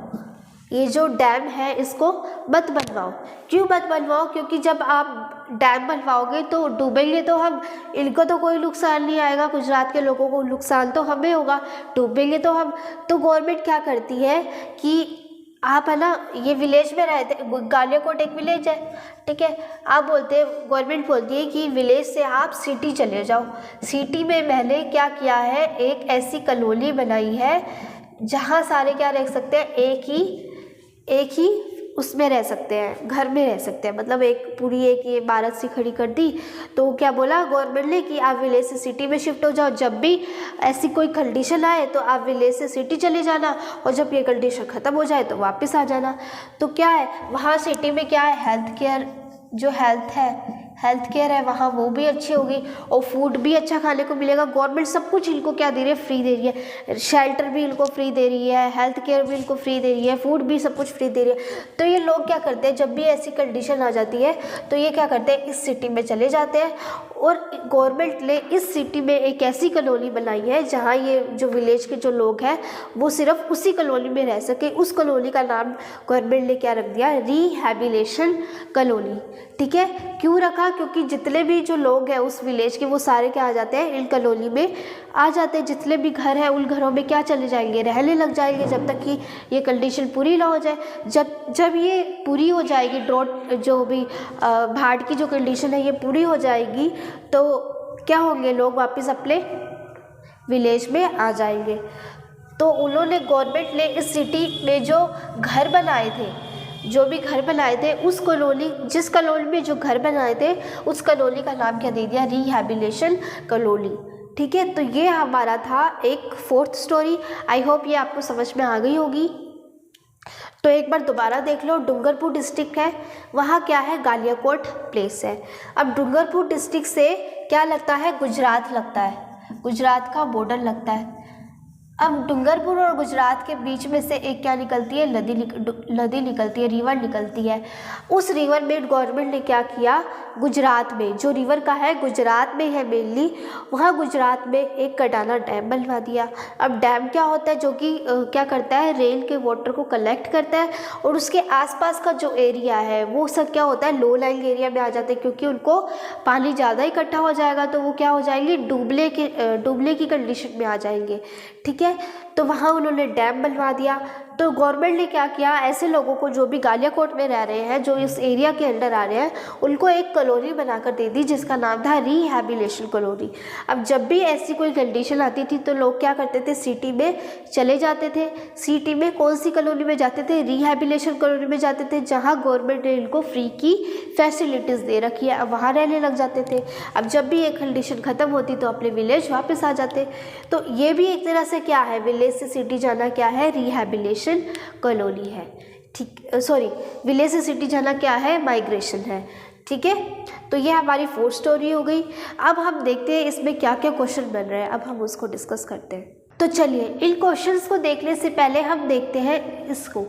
ये जो डैम है इसको मत बनवाओ। क्यों मत बनवाओ, क्योंकि जब आप डैम बनवाओगे तो डूबेंगे तो हम, इनको तो कोई नुकसान नहीं आएगा, गुजरात के लोगों को नुकसान तो हमें होगा, डूबेंगे तो हम। तो गवर्नमेंट क्या करती है कि आप है ना, ये विलेज में रहते, गालियाकोट एक विलेज है, ठीक है, आप बोलते हैं, गवर्नमेंट बोलती है कि विलेज से आप सिटी चले जाओ। सिटी में मैंने क्या किया है, एक ऐसी कॉलोनी बनाई है जहाँ सारे क्या रह सकते हैं, एक ही उसमें रह सकते हैं, घर में रह सकते हैं, मतलब एक पूरी एक ये इमारत सी खड़ी कर दी। तो क्या बोला गवर्नमेंट ने कि आप विलेज से सिटी में शिफ्ट हो जाओ, जब भी ऐसी कोई कंडीशन आए तो आप विलेज से सिटी चले जाना, और जब ये कंडीशन ख़त्म हो जाए तो वापस आ जाना। तो क्या है वहाँ सिटी में, क्या है, हेल्थ केयर, जो हेल्थ केयर है वहाँ वो भी अच्छी होगी, और फूड भी अच्छा खाने को मिलेगा। गवर्नमेंट सब कुछ इनको क्या दे रही है, फ्री दे रही है, शेल्टर भी इनको फ्री दे रही है, हेल्थ केयर भी इनको फ्री दे रही है, फूड भी सब कुछ फ्री दे रही है। तो ये लोग क्या करते हैं, जब भी ऐसी कंडीशन आ जाती है तो ये क्या करते हैं, इस सिटी में चले जाते हैं। और गवर्नमेंट ने इस सिटी में एक ऐसी कॉलोनी बनाई है जहाँ ये जो विलेज के जो लोग हैं वो सिर्फ उसी कॉलोनी में रह सके। उस कॉलोनी का नाम गवर्नमेंट ने क्या रख दिया, रिहैबिलिटेशन कॉलोनी, ठीक है। क्यों रखा, क्योंकि जितने भी जो लोग हैं उस विलेज के वो सारे क्या आ जाते हैं, इन कॉलोनी में आ जाते हैं। जितने भी घर हैं उन घरों में क्या चले जाएंगे, रहने लग जाएंगे, जब तक कि ये कंडीशन पूरी ना हो जाए। जब ये पूरी हो जाएगी, ड्रॉट जो भी बाढ़ की जो कंडीशन है ये पूरी हो जाएगी, तो क्या होंगे, लोग वापस अपने विलेज में आ जाएंगे। तो उन्होंने, गवर्नमेंट ने इस सिटी में जो घर बनाए थे, जो भी घर बनाए थे, उस कॉलोनी, जिस कॉलोनी में जो घर बनाए थे उस कॉलोनी का नाम क्या दे दिया, रिहैबिलिटेशन कॉलोनी, ठीक है। तो ये हमारा था एक फोर्थ स्टोरी। आई होप ये आपको समझ में आ गई होगी। तो एक बार दोबारा देख लो, डूंगरपुर डिस्ट्रिक्ट है, वहाँ क्या है, गालियाकोट प्लेस है। अब डूंगरपुर डिस्ट्रिक्ट से क्या लगता है, गुजरात लगता है, गुजरात का बॉर्डर लगता है। अब डूंगरपुर और गुजरात के बीच में से एक क्या निकलती है, नदी निकलती है, रिवर निकलती है। उस रिवर में गवर्नमेंट ने क्या किया, गुजरात में, जो रिवर का है गुजरात में है मेनली, वहाँ गुजरात में एक कटाना डैम बनवा दिया। अब डैम क्या होता है, जो कि क्या करता है, रेन के वाटर को कलेक्ट करता है, और उसके आसपास का जो एरिया है वो सब क्या होता है, लो लाइंग एरिया में आ जाते हैं, क्योंकि उनको पानी ज़्यादा इकट्ठा हो जाएगा तो वो क्या हो जाएंगे, डूबने की कंडीशन में आ जाएंगे, ठीक है। तो वहाँ उन्होंने डैम बनवा दिया। तो गवर्नमेंट ने क्या किया, ऐसे लोगों को जो भी गालियाकोट में रह रहे हैं, जो इस एरिया के अंडर आ रहे हैं, उनको एक कॉलोनी बनाकर दे दी जिसका नाम था रिहैबिलिटेशन कॉलोनी। अब जब भी ऐसी कोई कंडीशन आती थी तो लोग क्या करते थे, सिटी में चले जाते थे। सिटी में कौन सी कॉलोनी में जाते थे, रिहैबिलिटेशन कॉलोनी में जाते थे, जहाँ गवर्नमेंट ने इनको फ्री की फैसिलिटीज़ दे रखी है। अब वहाँ रहने लग जाते थे। अब जब भी एक कंडीशन ख़त्म होती तो अपने विलेज वापस आ जाते। तो ये भी एक तरह से क्या है, विलेज से सिटी जाना क्या है, रिहैबिलिटेशन कॉलोनी है, ठीक, सॉरी, विलेज से सिटी जाना क्या है, माइग्रेशन है, ठीक है। तो ये हमारी फोर्थ स्टोरी हो गई। अब हम देखते हैं इसमें क्या क्या क्वेश्चन बन रहे हैं, अब हम उसको डिस्कस करते हैं। तो चलिए, इन क्वेश्चंस को देखने से पहले हम देखते हैं इसको।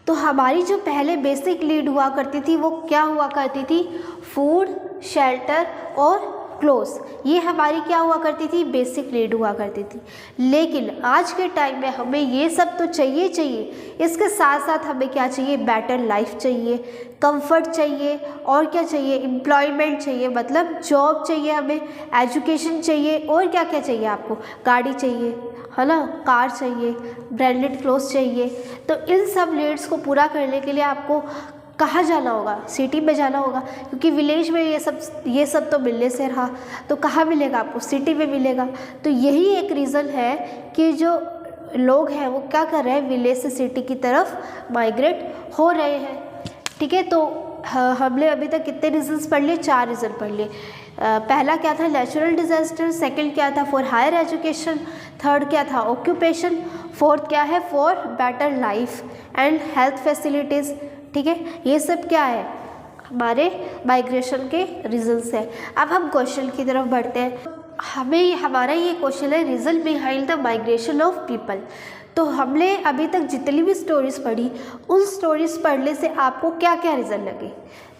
तो हमारी जो पहले बेसिक नीड हुआ करती थी वो क्या हुआ करती थी, फूड, शेल्टर और क्लोथ्स, ये हमारी क्या हुआ करती थी, बेसिक नीड हुआ करती थी। लेकिन आज के टाइम में हमें ये सब तो चाहिए, इसके साथ साथ हमें क्या चाहिए, बेटर लाइफ चाहिए, कंफर्ट चाहिए, और क्या चाहिए, एम्प्लॉयमेंट चाहिए, मतलब जॉब चाहिए, हमें एजुकेशन चाहिए, और क्या क्या चाहिए आपको, गाड़ी चाहिए, है ना, कार चाहिए, ब्रांडेड क्लोथ्स चाहिए। तो इन सब नीड्स को पूरा करने के लिए आपको कहाँ जाना होगा, सिटी में जाना होगा, क्योंकि विलेज में ये सब तो मिलने से रहा, तो कहाँ मिलेगा आपको, सिटी में मिलेगा। तो यही एक रीज़न है कि जो लोग हैं वो क्या कर रहे हैं, विलेज से सिटी की तरफ माइग्रेट हो रहे हैं, ठीक है। तो हमने अभी तक कितने रीजंस पढ़ लिए, 4 रीज़न पढ़ लिए। पहला क्या था, नेचुरल डिजास्टर, सेकंड क्या था, फॉर हायर एजुकेशन, थर्ड क्या था, ऑक्यूपेशन, फोर्थ क्या है, for better life and health facilities, ठीक है। ये सब क्या है, हमारे माइग्रेशन के रीजंस है। अब हम क्वेश्चन की तरफ बढ़ते हैं। हमारा ये क्वेश्चन है, reason behind the migration of people. तो हमने अभी तक जितनी भी स्टोरीज़ पढ़ी, उन स्टोरीज़ पढ़ने से आपको क्या क्या रीज़न लगे।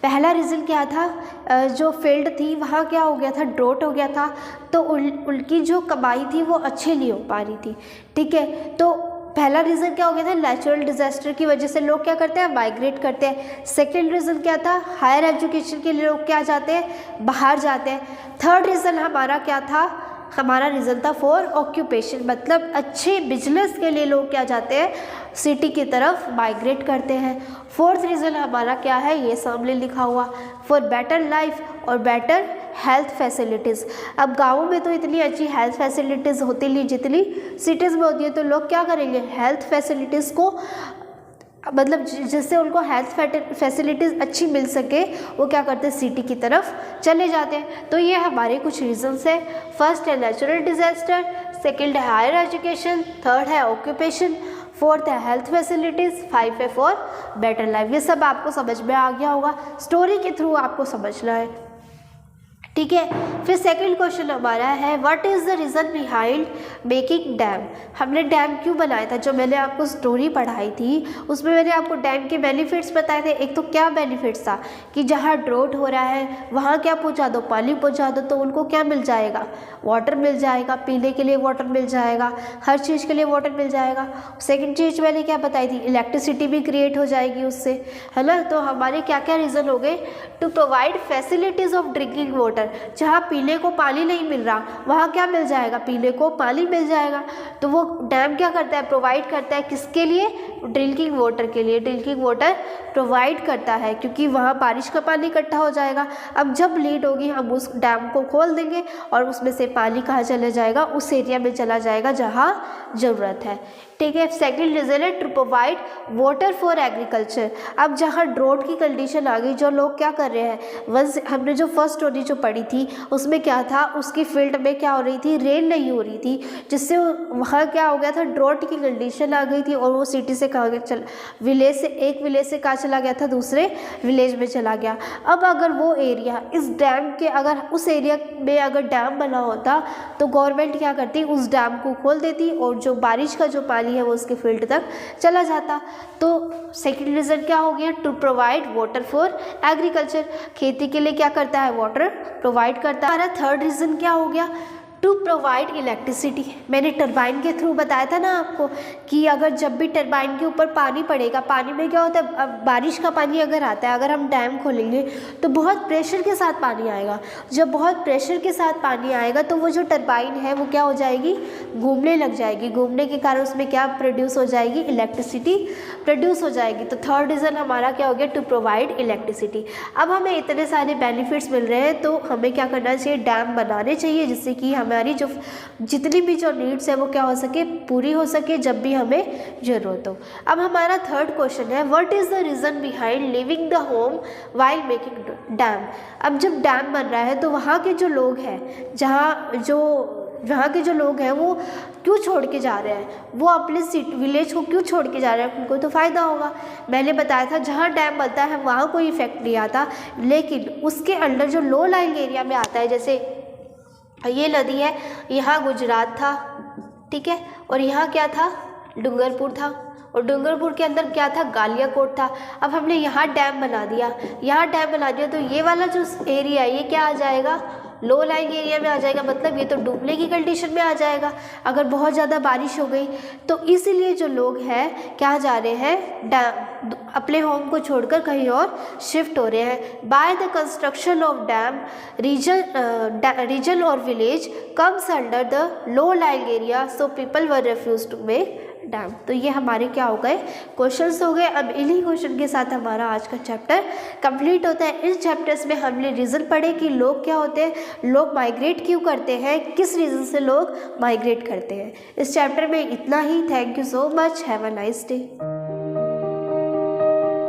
पहला रीज़न क्या था, जो फील्ड थी वहाँ क्या हो गया था, ड्रॉट हो गया था, तो उनकी जो कमाई थी वो अच्छी नहीं हो पा रही थी, ठीक है। तो पहला रीज़न क्या हो गया था, नेचुरल डिजास्टर की वजह से लोग क्या करते हैं, माइग्रेट करते हैं। सेकेंड रीज़न क्या था, हायर एजुकेशन के लिए लोग क्या जाते हैं, बाहर जाते हैं। थर्ड रीज़न हमारा क्या था, हमारा रीज़न था फॉर ऑक्यूपेशन, मतलब अच्छे बिजनेस के लिए लोग क्या जाते हैं, सिटी की तरफ माइग्रेट करते हैं। फोर्थ रीज़न हमारा क्या है, ये सामने लिखा हुआ, फॉर बेटर लाइफ और बेटर हेल्थ फैसिलिटीज़। अब गाँवों में तो इतनी अच्छी हेल्थ फैसिलिटीज़ होती नहीं जितनी सिटीज़ में होती है, तो लोग क्या करेंगे, हेल्थ फैसिलिटीज़ को मतलब जिससे उनको हेल्थ फैसिलिटीज़ अच्छी मिल सके, वो क्या करते हैं, सिटी की तरफ चले जाते हैं। तो ये हमारे कुछ रीजंस है। फर्स्ट है नेचुरल डिजास्टर, सेकंड है हायर एजुकेशन, थर्ड है ऑक्यूपेशन, फोर्थ है हेल्थ फैसिलिटीज़, 5 है फॉर बेटर लाइफ। ये सब आपको समझ में आ गया होगा, स्टोरी के थ्रू आपको समझना है, ठीक है। फिर सेकंड क्वेश्चन हमारा है, what is the reason behind making dam. हमने डैम क्यों बनाया था, जो मैंने आपको स्टोरी पढ़ाई थी उसमें मैंने आपको डैम के बेनिफिट्स बताए थे। एक तो क्या बेनिफिट्स था कि जहाँ ड्रोट हो रहा है वहाँ क्या पहुँचा दो, पानी पहुँचा दो, तो उनको क्या मिल जाएगा, वाटर मिल जाएगा, पीने के लिए वाटर मिल जाएगा, हर चीज़ के लिए वाटर मिल जाएगा। सेकेंड चीज़ मैंने क्या बताई थी, इलेक्ट्रिसिटी भी क्रिएट हो जाएगी उससे, है ना। तो हमारे क्या क्या रीज़न हो गए, to provide facilities of drinking water, जहाँ पीने को पानी नहीं मिल रहा वहाँ क्या मिल जाएगा, पीने को पानी मिल जाएगा। तो वो डैम क्या करता है, प्रोवाइड करता है, किसके लिए, ड्रिंकिंग वाटर के लिए, ड्रिंकिंग वाटर प्रोवाइड करता है, क्योंकि वहाँ बारिश का पानी इकट्ठा हो जाएगा। अब जब लीड होगी हम उस डैम को खोल देंगे और उसमें से पानी कहाँ चला जाएगा, उस एरिया में चला जाएगा जहाँ ज़रूरत है, ठीक है। सेकेंड रीज़न है to provide water for agriculture. अब जहाँ ड्रोट की कंडीशन आ गई, जो लोग क्या कर रहे हैं, वंस हमने जो फर्स्ट स्टोरी जो पढ़ी थी उसमें क्या था, उसकी फील्ड में क्या हो रही थी, रेन नहीं हो रही थी, जिससे वहाँ क्या हो गया था, ड्रोट की कंडीशन आ गई थी और वो सिटी से कहाँ चल, विलेज से, एक विलेज से कहाँ चला गया था, दूसरे विलेज में चला गया। अब अगर वो एरिया इस डैम के, अगर उस एरिया में अगर डैम बना होता तो गवर्नमेंट क्या करती, उस डैम को खोल देती और जो बारिश का जो पानी है वो उसके फील्ड तक चला जाता। तो सेकंड रीज़न क्या हो गया, to provide water for agriculture, खेती के लिए क्या करता है, वाटर प्रोवाइड करता है। हमारा थर्ड रीज़न क्या हो गया, टू प्रोवाइड इलेक्ट्रिसिटी। मैंने टरबाइन के थ्रू बताया था ना आपको कि अगर जब भी टरबाइन के ऊपर पानी पड़ेगा, पानी में क्या होता है, अब बारिश का पानी अगर आता है, अगर हम डैम खोलेंगे तो बहुत प्रेशर के साथ पानी आएगा। जब बहुत प्रेशर के साथ पानी आएगा तो वो जो टरबाइन है वो क्या हो जाएगी, घूमने लग जाएगी, घूमने के कारण उसमें क्या प्रोड्यूस हो जाएगी, इलेक्ट्रिसिटी प्रोड्यूस हो जाएगी। तो थर्ड रीज़न हमारा क्या हो गया, टू प्रोवाइड इलेक्ट्रिसिटी। अब हमें इतने सारे बेनिफिट्स मिल रहे हैं तो हमें क्या करना चाहिए, डैम बनाने चाहिए, जिससे कि हमारी जो जितनी भी जो नीड्स है वो क्या हो सके, पूरी हो सके जब भी हमें ज़रूरत हो। अब हमारा थर्ड क्वेश्चन है, what is the reason behind living the home while making dam. अब जब डैम बन रहा है तो वहाँ के जो लोग हैं, वहाँ के जो लोग हैं वो क्यों छोड़ के जा रहे हैं, वो अपने विलेज को क्यों छोड़ के जा रहे हैं, उनको तो फ़ायदा होगा। मैंने बताया था जहाँ डैम बनता है वहाँ कोई इफेक्ट नहीं आता, लेकिन उसके अंडर जो लो लाइंग एरिया में आता है, जैसे ये नदी है, यहाँ गुजरात था, ठीक है, और यहाँ क्या था, डूंगरपुर था, और डूंगरपुर के अंदर क्या था, गालियाकोट था। अब हमने यहाँ डैम बना दिया, तो ये वाला जो एरिया है ये क्या आ जाएगा, लो लाइंग एरिया में आ जाएगा, मतलब ये तो डूबने की कंडीशन में आ जाएगा अगर बहुत ज़्यादा बारिश हो गई। तो इसीलिए जो लोग हैं क्या जा रहे हैं, डैम अपने होम को छोड़कर कहीं और शिफ्ट हो रहे हैं। By the construction of dam region और village comes under the low lying area, so people were refuse to make dam. तो ये हमारे क्या हो गए, क्वेश्चंस हो गए। अब इन्हीं क्वेश्चन के साथ हमारा आज का चैप्टर कंप्लीट होता है। इस चैप्टर्स में हमने रीज़न पढ़े कि लोग क्या होते हैं, लोग माइग्रेट क्यों करते हैं, किस रीज़न से लोग माइग्रेट करते हैं। इस चैप्टर में इतना ही। Thank you so much, have a nice day.